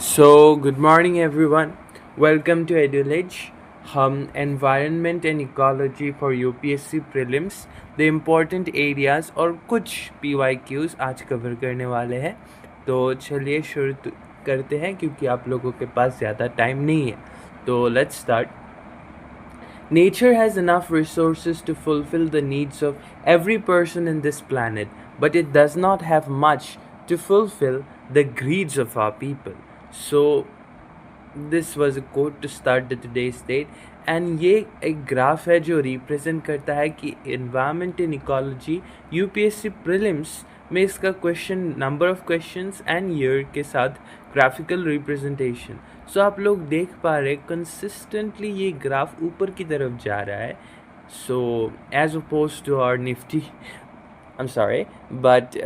So, good morning everyone. Welcome to EduLedge. हम environment and ecology for UPSC prelims the important areas और कुछ PYQs आज cover करने वाले हैं। तो चलिए शुरू करते हैं क्योंकि आप लोगों के पास ज़्यादा टाइम नहीं है। तो let's start. Nature has enough resources to fulfill the needs of every person in this planet, but it does not have much to fulfill the greeds of our people. So, this was a quote to start the today's date and ये एक graph है जो represent करता है कि environment in ecology UPSC prelims में इसका question number of questions and year के साथ ग्राफिकल रिप्रेजेंटेशन. सो आप लोग देख पा रहे कंसिस्टेंटली ये ग्राफ ऊपर की तरफ जा रहा है. So as opposed to our nifty, I'm sorry, but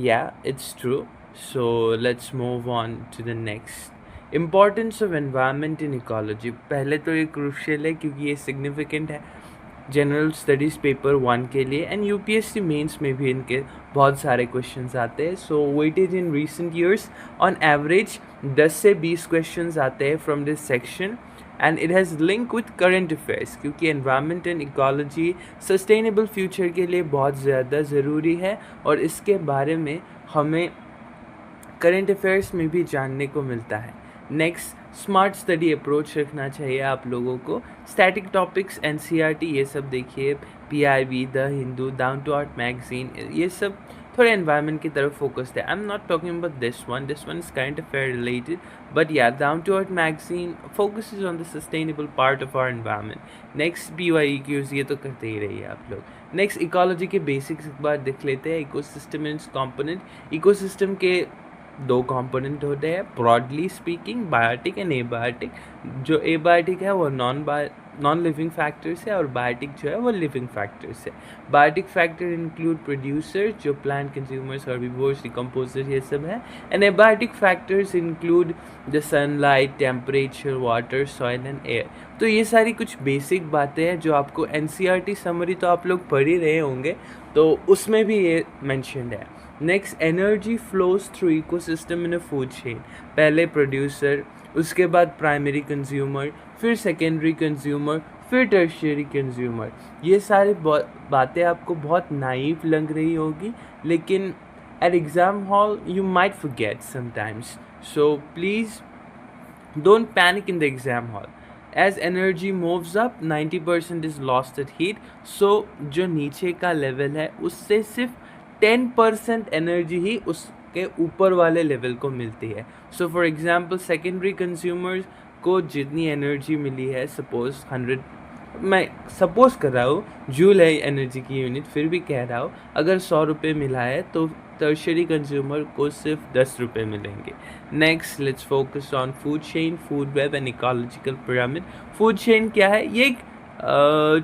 yeah, it's true. So let's move on to the next. Importance of environment in ecology. पहले तो ये crucial है क्योंकि ये significant है जनरल स्टडीज़ पेपर 1 के लिए एंड यूपीएससी मेंस में भी इनके बहुत सारे क्वेश्चंस आते हैं. So weightage in recent years on average 10 से 20 क्वेश्चंस आते हैं from this section and it has link with current affairs क्योंकि environment and ecology sustainable future के लिए बहुत ज़्यादा ज़रूरी है और इसके बारे में हमें करंट अफेयर्स में भी जानने को मिलता है. नेक्स्ट, स्मार्ट स्टडी अप्रोच रखना चाहिए आप लोगों को. स्टैटिक टॉपिक्स एनसीईआरटी ये सब देखिए, PIB, the Hindu, down to earth magazine, ये सब थोड़े एनवायरनमेंट की तरफ फोकस्ड है. I am not talking about this one is current affair related, but या down to earth magazine focuses on the sustainable part of our environment. Next BYQs ये तो करते ही रहिए आप लोग. नेक्स्ट, इकोलॉजी के बेसिक्स एक बार देख लेते हैं. Ecosystem and component. इकोसिस्टम के दो कंपोनेंट होते हैं broadly speaking, biotic and abiotic. जो एबायोटिक है वो नॉन लिविंग फैक्टर्स है और बायोटिक जो है वो लिविंग फैक्टर्स है. बायोटिक फैक्टर इंक्लूड प्रोड्यूसर जो प्लांट कंज्यूमर्स, हर्बीवोर्स, डिकम्पोजर ये सब है. And abiotic factors include the sunlight, temperature, water, soil and air. तो ये सारी कुछ बेसिक बातें हैं जो आपको NCERT समरी तो आप लोग पढ़ ही रहे होंगे, तो उसमें भी ये मैंशनड है. Next, energy flows through ecosystem इन अ फूड चेन. पहले प्रोड्यूसर, उसके बाद प्राइमरी कंज्यूमर, फिर सेकेंडरी कंज्यूमर, फिर टर्शियरी कंज्यूमर. ये सारे बातें आपको बहुत नाइव लग रही होगी, लेकिन at exam hall you might forget sometimes. So please don't panic in the exam hall. As energy moves up, 90% is lost at heat. So जो नीचे का लेवल है उससे सिर्फ 10% एनर्जी ही उसके ऊपर वाले लेवल को मिलती है. So for example secondary consumers को जितनी एनर्जी मिली है, सपोज 100, मैं सपोज कर रहा हूँ जूल है एनर्जी की यूनिट, फिर भी कह रहा हूँ अगर 100 रुपये मिला है तो टर्शियरी कंज्यूमर को सिर्फ 10 रुपये मिलेंगे. Next, let's focus on food chain, food web and ecological pyramid. Food chain क्या है? ये एक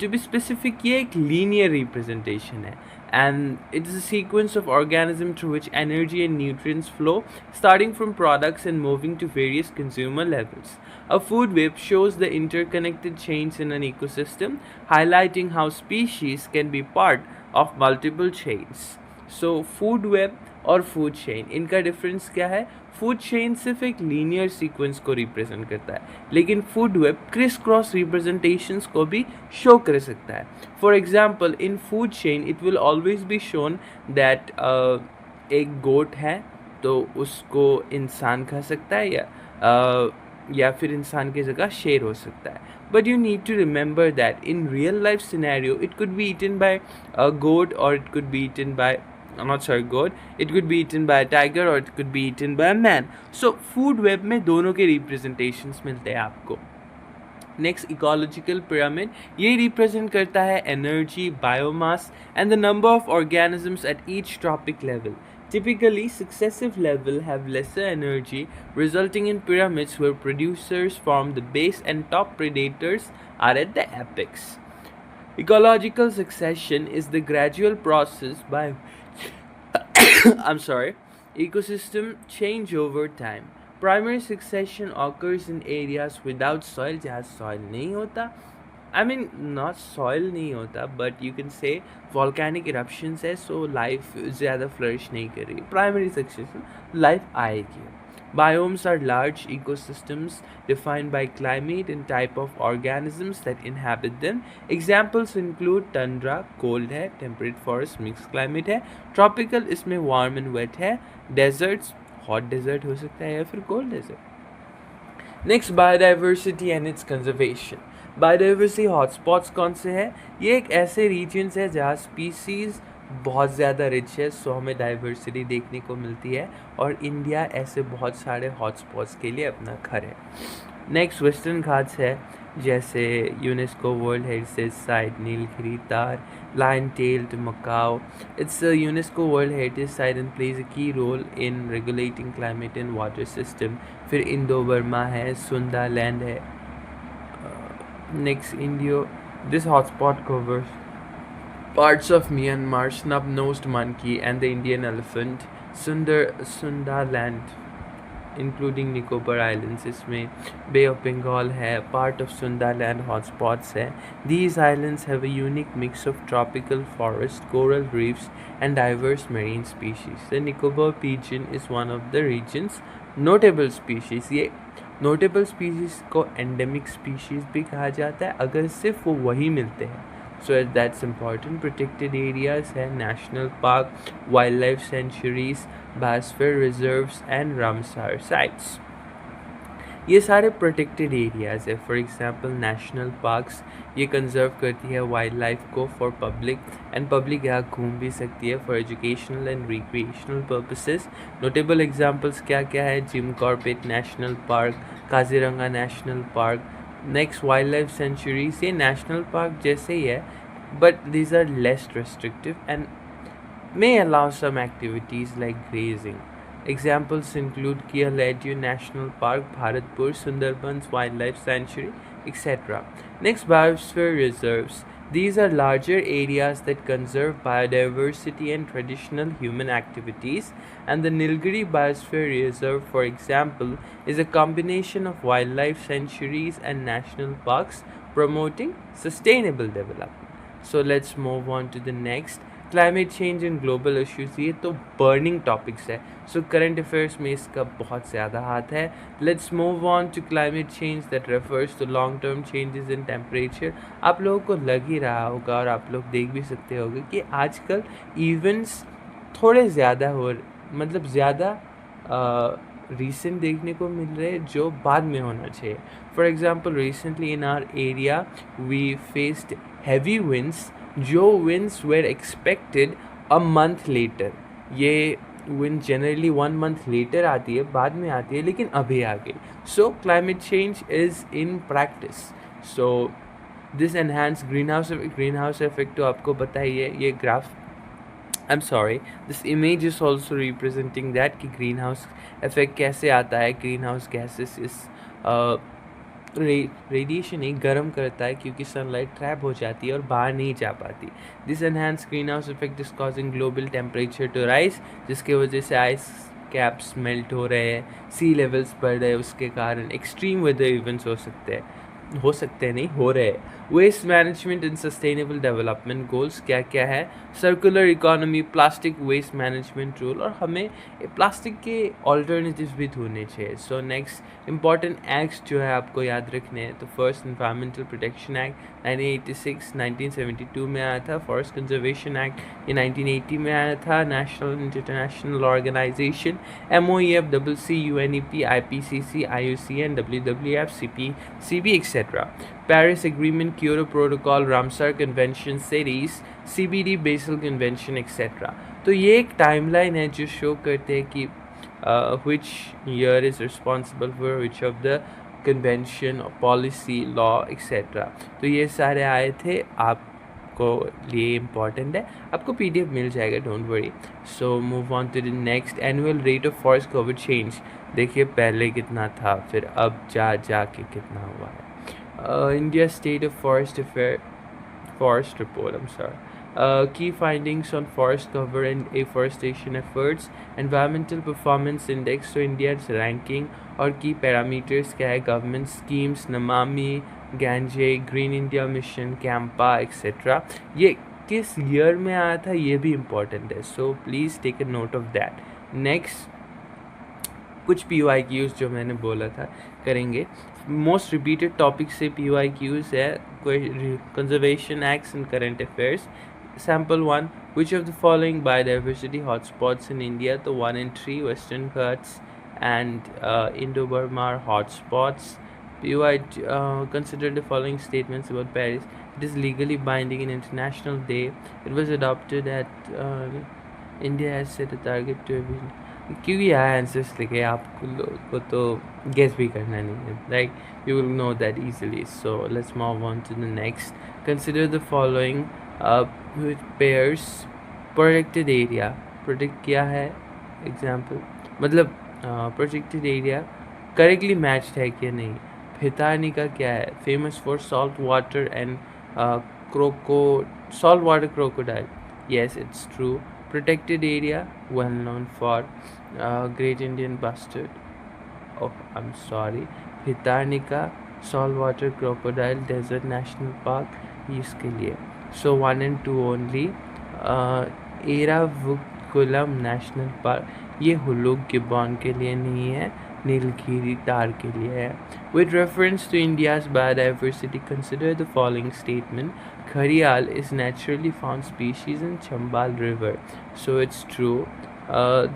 टू बी स्पेसिफिक ये एक लीनियर रिप्रेजेंटेशन है and it is a sequence of organisms through which energy and nutrients flow, starting from products and moving to various consumer levels. A food web shows the interconnected chains in an ecosystem, highlighting how species can be part of multiple chains. So, food web और food chain, इनका difference क्या है? Food chain सिर्फ एक linear sequence को represent करता है, लेकिन food web criss cross representations को भी शो कर सकता है. For example, in food chain it will always be shown that एक गोट है तो उसको इंसान खा सकता है या फिर इंसान की जगह शेर हो सकता है. But you need to remember that in real life scenario, it could be eaten by a goat or it could be eaten by goat, it could be eaten by a tiger or it could be eaten by a man. So food web में दोनों के representations मिलते हैं आपको. Next, ecological pyramid. ये represent करता है energy, biomass and the number of organisms at each trophic level. Typically, successive levels have lesser energy, resulting in pyramids where producers form the base and top predators are at the apex. Ecological succession is the gradual process by I'm sorry, ecosystem change over time. Primary succession occurs in areas without soil, जहाँ soil नहीं होता. I mean, not soil नहीं होता, but you can say volcanic eruptions है, so life ज़्यादा flourish नहीं कर रही. Primary succession, life आएगी. Biomes are large ecosystems defined by climate and type of organisms that inhabit them. Examples include tundra, cold है, temperate forest, mixed climate है, tropical इसमें warm and wet है, deserts, hot desert हो सकता है या फिर cold desert. Next biodiversity and it's conservation. Biodiversity hotspots कौन से हैं? ये एक ऐसे रीजन्स है जहाँ स्पीसीज़ बहुत ज़्यादा रिच है, सो हमें डाइवर्सिटी देखने को मिलती है और इंडिया ऐसे बहुत सारे हॉटस्पॉट्स के लिए अपना घर है. नेक्स्ट वेस्टर्न घाट्स है, जैसे UNESCO world heritage site Nilgiri tahr, lion tail to macaque. It's a UNESCO World Heritage Site and plays a key role in regulating climate and water system. फिर इंडो बर्मा है, Sunda land है. Next Indo, this hotspot covers parts of Myanmar, snub-nosed monkey and the Indian elephant. Sundaland including Nicobar Islands इसमें, Bay of Bengal है, part of Sundaland hotspots है. These islands have a unique mix of tropical forest, coral reefs and diverse marine species. The Nicobar pigeon is one of the region's notable species. ये notable species को endemic species भी कहा जाता है अगर सिर्फ वो वही मिलते हैं. So that's important. Protected areas है national park, wildlife sanctuaries, biosphere reserves and Ramsar sites. ये सारे प्रोटेक्टेड एरियाज़ है. फॉर एग्जांपल नेशनल पार्क्स, ये कंजर्व करती है वाइल्ड लाइफ को फॉर पब्लिक, एंड पब्लिक यहाँ घूम भी सकती है for educational and recreational purposes. Notable examples क्या क्या है? Jim Corbett national park, Kaziranga national park. Next wild life sanctuaries, ये नेशनल पार्क जैसे ही है but these are less restrictive and may allow some activities like grazing. Examples include Keoladeo National Park, Bharatpur, Sundarbans Wildlife Sanctuary, etc. Next, biosphere reserves. These are larger areas that conserve biodiversity and traditional human activities, and the Nilgiri Biosphere Reserve, for example, is a combination of wildlife sanctuaries and national parks promoting sustainable development. So let's move on to the next. Climate change and global issues, ये तो burning topics है. So current affairs में इसका बहुत ज़्यादा हाथ है. Let's move on to climate change that refers to long term changes in temperature. आप लोगों को लग ही रहा होगा और आप लोग देख भी सकते होंगे कि आजकल events थोड़े ज़्यादा मतलब ज़्यादा रिसेंट देखने को मिल रहे हैं जो बाद में होना चाहिए. For example recently in our area we faced heavy winds, जो winds were expected a month later. ये wind generally 1 month later आती है, बाद में आती है, लेकिन अभी आ गई. So climate change is in practice. So this enhanced greenhouse effect तो आपको पता ही है. ये graph, I'm sorry, this image is also representing that कि greenhouse effect कैसे आता है. greenhouse gases is रेडिएशन एक गर्म करता है क्योंकि सनलाइट ट्रैप हो जाती है और बाहर नहीं जा पाती. This enhance greenhouse effect is causing global temperature to rise, जिसके वजह से आइस कैप्स मेल्ट हो रहे हैं, सी लेवल्स बढ़ रहे हैं, उसके कारण एक्सट्रीम वेदर इवेंट्स हो सकते हैं नहीं हो रहे हैं. Waste management and sustainable development goals क्या क्या है? Circular economy, plastic waste management rule, और हमें प्लास्टिक के ऑल्टरनेटिव्स भी ढूंढने चाहिए. सो नेक्स्ट इंपॉर्टेंट एक्ट्स जो है आपको याद रखने हैं. तो फर्स्ट एनवायरमेंटल प्रोटेक्शन एक्ट 1972 में आया था. फॉरेस्ट कंजर्वेशन एक्ट ये 1980 में आया था. National international organisation MOEF, UNEP, IPCC, IUCN, WWF, CB, etc. Paris Agreement, Kyoto Protocol, Ramsar Convention, CITES, CBD, Basel Convention, etc. तो ये एक टाइमलाइन है जो शो करते हैं कि which year is responsible for which of the convention, policy, law, etc. तो ये सारे आए थे, आपको लिए इम्पॉर्टेंट है. आपको PDF मिल जाएगा, don't worry. So move on to the next. Annual rate of forest cover change. देखिए पहले कितना था, फिर अब जाके कितना हुआ है. India State of Forest Report, I'm sorry. Key findings on forest cover and afforestation efforts. Environmental Performance Index, so India's ranking और key parameters क्या है? Government schemes, Namami, Gange, Green India Mission, Campa, etc. ये किस year में आया था ये भी important है, so please take a note of that. Next, कुछ PYQs जो मैंने बोला था करेंगे. मोस्ट रिपीटेड टॉपिक से PYQs है conservation acts and current affairs. Sample 1. Which of the following biodiversity hotspots in India? The 1 and 3 Western Ghats and Indo-Burma hotspots. PY consider the following statements about Paris. It is legally binding in International Day. It was adopted at India has set a target to be. क्योंकि यहाँ answers लिखे आपको को तो guess भी करना नहीं है, right. You will know that easily. So let's move on to the next. Consider the following with pairs protected area. Protect किया है एग्जाम्पल, मतलब प्रोटेक्टेड एरिया करेक्टली मैच्ड है कि नहीं. भितारनिका क्या है? Famous for salt water and salt water crocodile. Yes, it's true. Protected area, well known for Great Indian Bustard. Oh, I'm sorry. Bhitarnika, saltwater crocodile, desert national park, इसके लिए. So 1 and 2 only. एरावुकुलम national park, ये हुलुक गिब्बॉन के लिए नहीं है, नीलगिरी तार के लिए है. With reference to India's biodiversity, consider the following statement. Gharial is naturally found species in Chambal River. So it's true.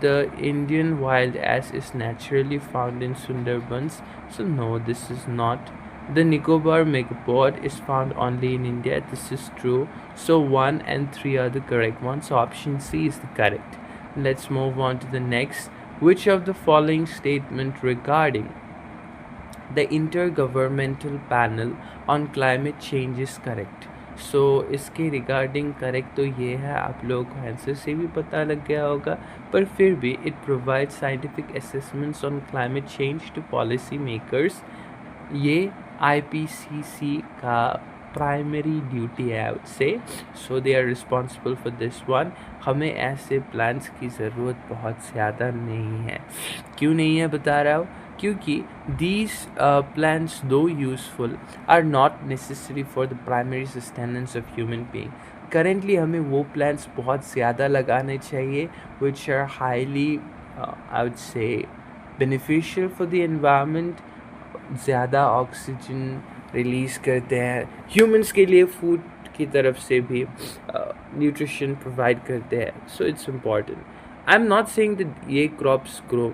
The Indian wild ass is naturally found in Sundarbans. So no, this is not. The Nicobar megapod is found only in India. This is true. So 1 and 3 are the correct ones. So option C is the correct. Let's move on to the next. Which of the following statement regarding the Intergovernmental Panel on Climate Change is correct? So इसके regarding correct तो ये है, आप लोगों को answer से भी पता लग गया होगा, पर फिर भी it provide scientific assessments on climate change to policy makers. ये IPCC का प्राइमरी ड्यूटी है, I would say. So they are responsible for this one. हमें ऐसे प्लान्स की ज़रूरत बहुत ज़्यादा नहीं है. क्यों नहीं है बता रहा हूँ, क्योंकि these plants, though useful, are not necessary for the primary sustenance of human being. Currently हमें वो plants बहुत ज़्यादा लगाने चाहिए which are highly I would say beneficial for the environment. ज़्यादा ऑक्सीजन रिलीज़ करते हैं, ह्यूमंस के लिए फूड की तरफ से भी न्यूट्रिशन प्रोवाइड करते हैं. So it's important. I am not saying that ये क्रॉप्स ग्रो,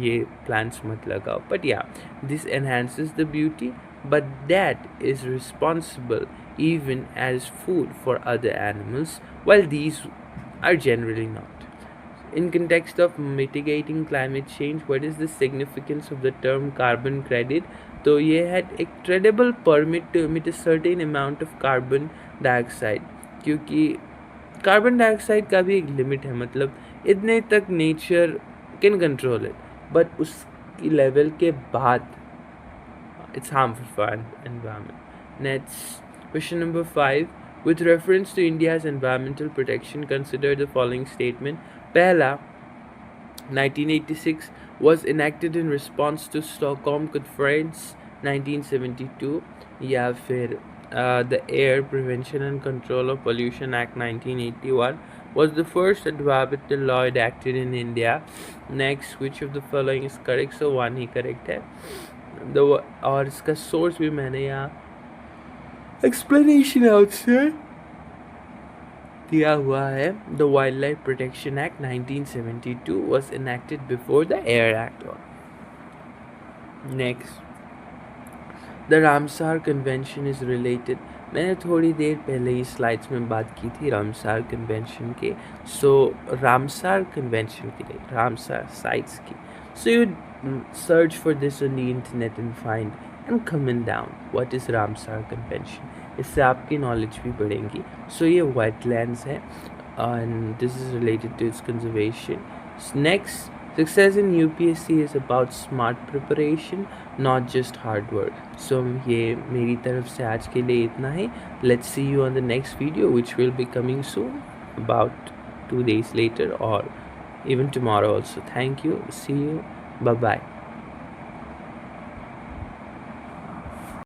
ये प्लांट्स मत लगाओ, बट या this enhances the beauty, but that is responsible even as food for other animals, while these are generally not. In context of mitigating climate change, what is the significance of the term carbon credit? तो ये है एक tradable permit to emit a certain amount of carbon dioxide, क्योंकि carbon dioxide का भी एक limit है, मतलब इतने तक nature can control it, but उसकी लेवल के बाद it's harmful for environment. Next question number 5. With reference to India's environmental protection, consider the following statement. पहला, 1986 was enacted in response to Stockholm Conference 1972, या फिर the Air Prevention and Control of Pollution Act 1981 was the first environmental law enacted in India. Next, which of the following is correct? So 1 he correct है. और इसका source भी मैंने यहाँ explanation outside दिया हुआ है. The wild life protection act 1972 was enacted before the Air Act. Next, the Ramsar Convention is related. मैंने थोड़ी देर पहले ही स्लाइड्स में बात की थी रामसार कन्वेंशन के. सो रामसार कन्वेंशन के लिए रामसार साइट्स की, so you search for this on the internet and find and comment down what is Ramsar convention. इससे आपकी नॉलेज भी बढ़ेगी. सो ये वेटलैंड्स है and this is related to its conservation. Next, success in UPSC is about smart preparation, not just hard work. So ये मेरी तरफ से आज के लिए इतना ही. Let's see you on the next video which will be coming soon, about 2 days later or even tomorrow also. Thank you. See you. Bye bye.